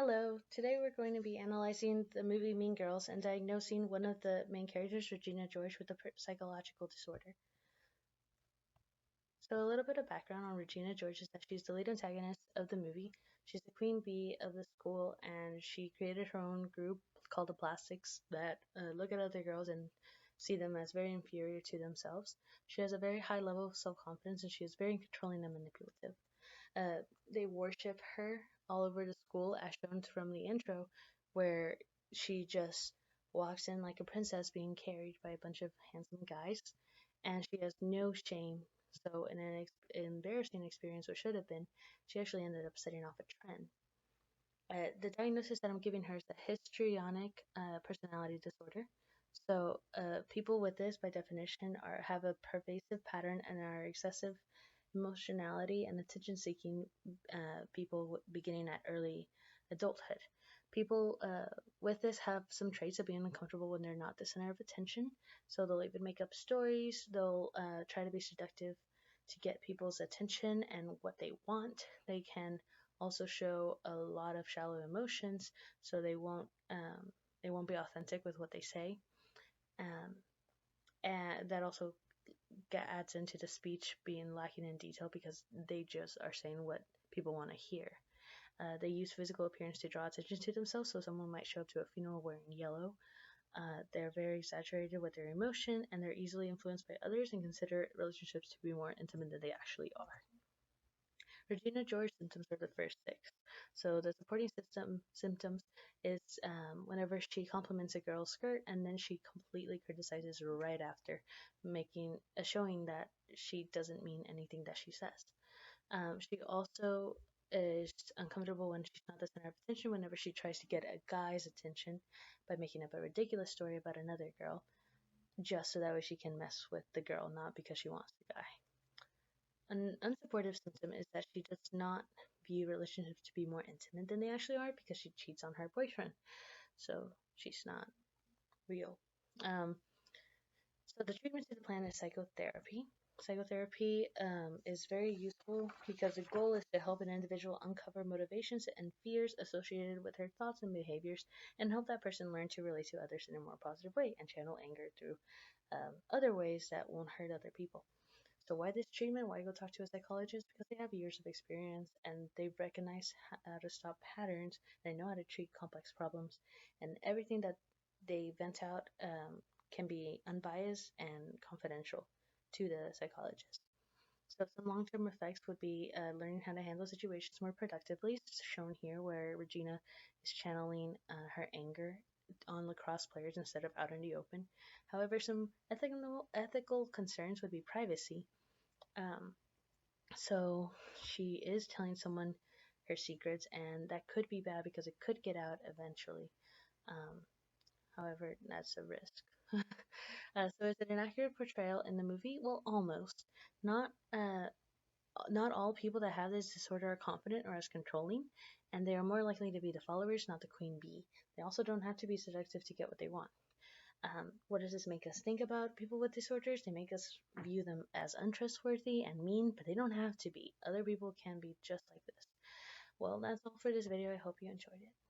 Hello, today we're going to be analyzing the movie Mean Girls and diagnosing one of the main characters, Regina George, with a psychological disorder. So, a little bit of background on Regina George is that she's the lead antagonist of the movie. She's the queen bee of the school, and she created her own group called the Plastics that look at other girls and see them as very inferior to themselves. She has a very high level of self confidence, and she is very controlling and manipulative. They worship her all over the school, as shown from the intro, where she just walks in like a princess being carried by a bunch of handsome guys, and she has no shame. So, in an embarrassing experience, what should have been, she actually ended up setting off a trend. The diagnosis that I'm giving her is a histrionic personality disorder. So, people with this, by definition, have a pervasive pattern and are excessive emotionality and attention-seeking people beginning at early adulthood. People with this have some traits of being uncomfortable when they're not the center of attention. So they'll even make up stories. They'll try to be seductive to get people's attention and what they want. They can also show a lot of shallow emotions, so they won't be authentic with what they say. Um, and that also adds into the speech being lacking in detail because they just are saying what people want to hear. They use physical appearance to draw attention to themselves, so someone might show up to a funeral wearing yellow. They're very exaggerated with their emotion, and they're easily influenced by others and consider relationships to be more intimate than they actually are. Regina George symptoms are the first six. So the supporting symptoms is whenever she compliments a girl's skirt and then she completely criticizes her right after, making showing that she doesn't mean anything that she says. She also is uncomfortable when she's not the center of attention whenever she tries to get a guy's attention by making up a ridiculous story about another girl, just so that way she can mess with the girl, not because she wants the guy. An unsupportive symptom is that she does not view relationships to be more intimate than they actually are because she cheats on her boyfriend. So she's not real. So the treatment to the plan is psychotherapy. Psychotherapy is very useful because the goal is to help an individual uncover motivations and fears associated with her thoughts and behaviors and help that person learn to relate to others in a more positive way and channel anger through other ways that won't hurt other people. So why this treatment? Why go talk to a psychologist? Because they have years of experience and they recognize how to stop patterns. They know how to treat complex problems, and everything that they vent out can be unbiased and confidential to the psychologist. So some long-term effects would be learning how to handle situations more productively, shown here where Regina is channeling her anger on lacrosse players instead of out in the open. However, some ethical concerns would be privacy. Um, so she is telling someone her secrets, and that could be bad because it could get out eventually. Um, However, that's a risk. So is it an accurate portrayal in the movie? Well, almost. Not not all people that have this disorder are confident or as controlling, and they are more likely to be the followers, not the queen bee. They also don't have to be seductive to get what they want. What does this make us think about people with disorders? They make us view them as untrustworthy and mean, but they don't have to be. Other people can be just like this. Well, that's all for this video. I hope you enjoyed it.